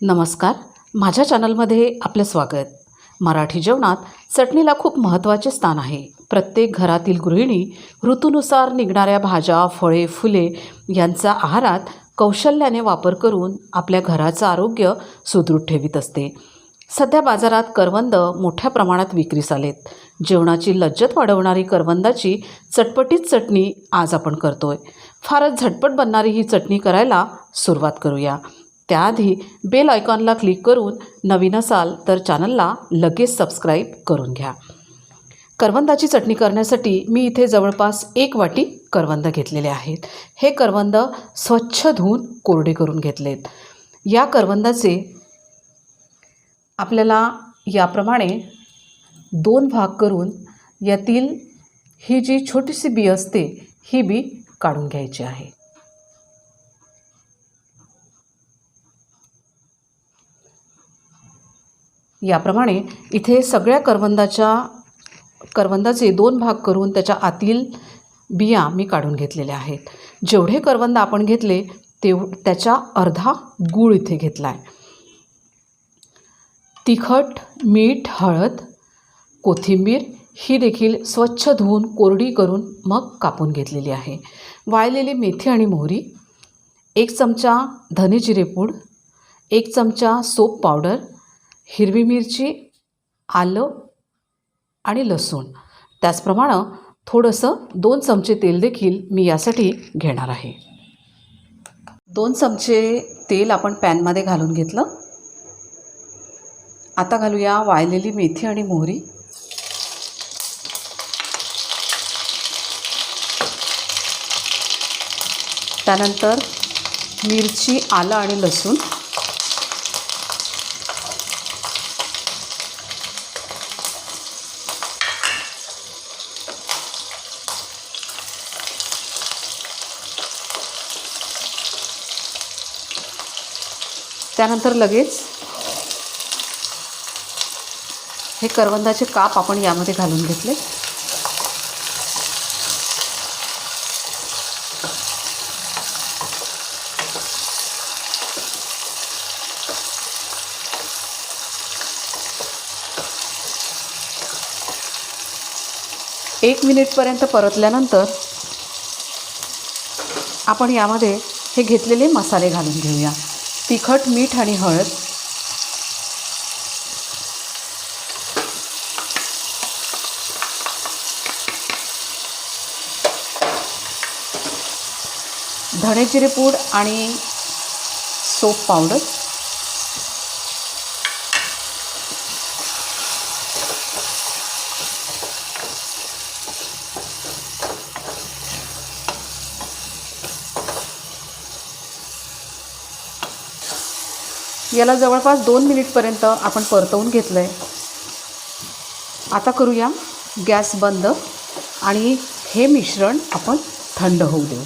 नमस्कार, माझ्या चॅनलमध्ये आपले स्वागत. मराठी जेवणात चटणीला खूप महत्त्वाचे स्थान आहे. प्रत्येक घरातील गृहिणी ऋतूनुसार निघणाऱ्या भाज्या, फळे, फुले यांचा आहारात कौशल्याने वापर करून आपल्या घराचं आरोग्य सुदृढ ठेवीत असते. सध्या बाजारात करवंद मोठ्या प्रमाणात विक्रीस आलेत. जेवणाची लज्जत वाढवणारी करवंदाची चटपटीत चटणी आज आपण करतोय. फारच झटपट बनणारी ही चटणी करायला सुरुवात करूया. त्याआधी बेल आयकॉनला क्लिक करून नवीन असाल तर चॅनलला लगेच सबस्क्राईब करून घ्या. करवंदाची चटणी करण्यासाठी मी इथे जवळपास 1 वाटी करवंद घेतलेले आहेत. हे करवंद स्वच्छ धुवून कोरडे करून घेतलेत. या करवंदाचे आपल्याला याप्रमाणे 2 भाग करून यातील ही जी छोटीशी बी असते ही बी काढून घ्यायची आहे. याप्रमाणे इथे सगळ्या करवंदाचे 2 भाग करून त्याच्या आतील बिया मी काढून घेतलेल्या आहेत. जेवढे करवंद आपण घेतले त्याच्या अर्धा गूळ इथे घेतला आहे. तिखट, मीठ, हळद, कोथिंबीर ही देखील स्वच्छ धुवून कोरडी करून मग कापून घेतलेली आहे. वाळलेली मेथी आणि मोहरी, 1 चमचा धने जिरे पूड, 1 चमचा सोप पावडर, हिरवी मिरची, आलं आणि लसूण, त्याचप्रमाणे थोडंसं 2 चमचे तेल देखील मी यासाठी घेणार आहे. 2 चमचे तेल आपण पॅनमध्ये घालून घेतलं. आता घालूया वाळलेली मेथी आणि मोहरी. त्यानंतर मिरची, आलं आणि लसूण. त्यानंतर लगेच हे करवंदाचे काप आपण यामध्ये घालून घेतले. एक मिनिटपर्यंत परतल्यानंतर आपण यामध्ये हे घेतलेले मसाले घालून घेऊया. तिखट, मीठ आणि हळद, धणे जिरे पूड आणि सोप पावडर, याला जवळपास 2 मिनिटपर्यंत आपण परतवून घेतलं आहे. आता करूया गॅस बंद आणि हे मिश्रण आपण थंड होऊ देऊ.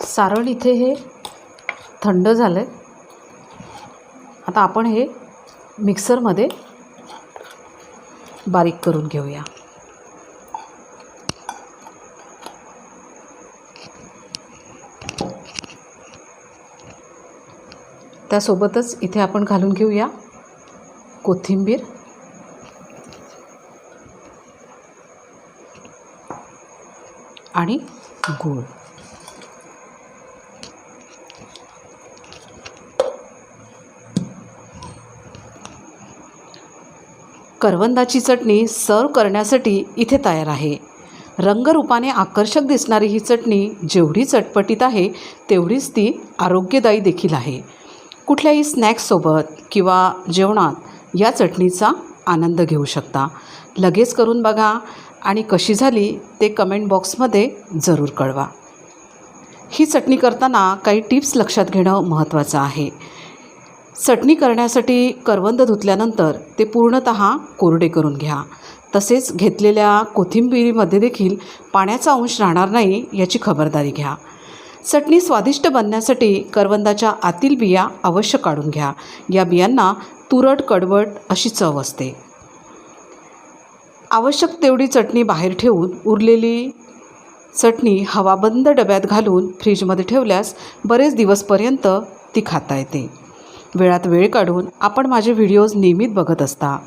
सारण इथे हे थंड झालं आहे. आता आपण हे मिक्सरमध्ये बारीक करून घेऊया. त्यासोबतच इथे आपण घालून घेऊया कोथिंबीर आणि गूळ. करवंदाची चटणी सर्व करण्यासाठी इथे तयार आहे. रंगरूपाने आकर्षक दिसणारी ही चटणी जेवढी चटपटीत आहे तेवढीच ती आरोग्यदायी देखील आहे. कुठल्याही स्नॅक्ससोबत किंवा जेवणात या चटणीचा आनंद घेऊ शकता. लगेच करून बघा आणि कशी झाली ते कमेंट बॉक्समध्ये जरूर कळवा. ही चटणी करताना काही टिप्स लक्षात घेणं महत्त्वाचं आहे. चटणी करण्यासाठी करवंद धुतल्यानंतर ते पूर्णतः कोरडे करून घ्या. तसेच घेतलेल्या कोथिंबीरीमध्ये देखील पाण्याचा अंश राहणार नाही याची खबरदारी घ्या. चटणी स्वादिष्ट बनण्यासाठी करवंदाच्या आतील बिया अवश्य काढून घ्या. या बियांना तुरट, कडवट अशी चव असते. आवश्यक तेवढी चटणी बाहेर ठेवून उरलेली चटणी हवाबंद डब्यात घालून फ्रीजमध्ये ठेवल्यास बरेच दिवसपर्यंत ती खाता येते. वेळात वेळ काढून आपण माझे व्हिडिओज नियमित बघत असता.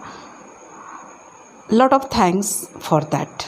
Lot of thanks for that.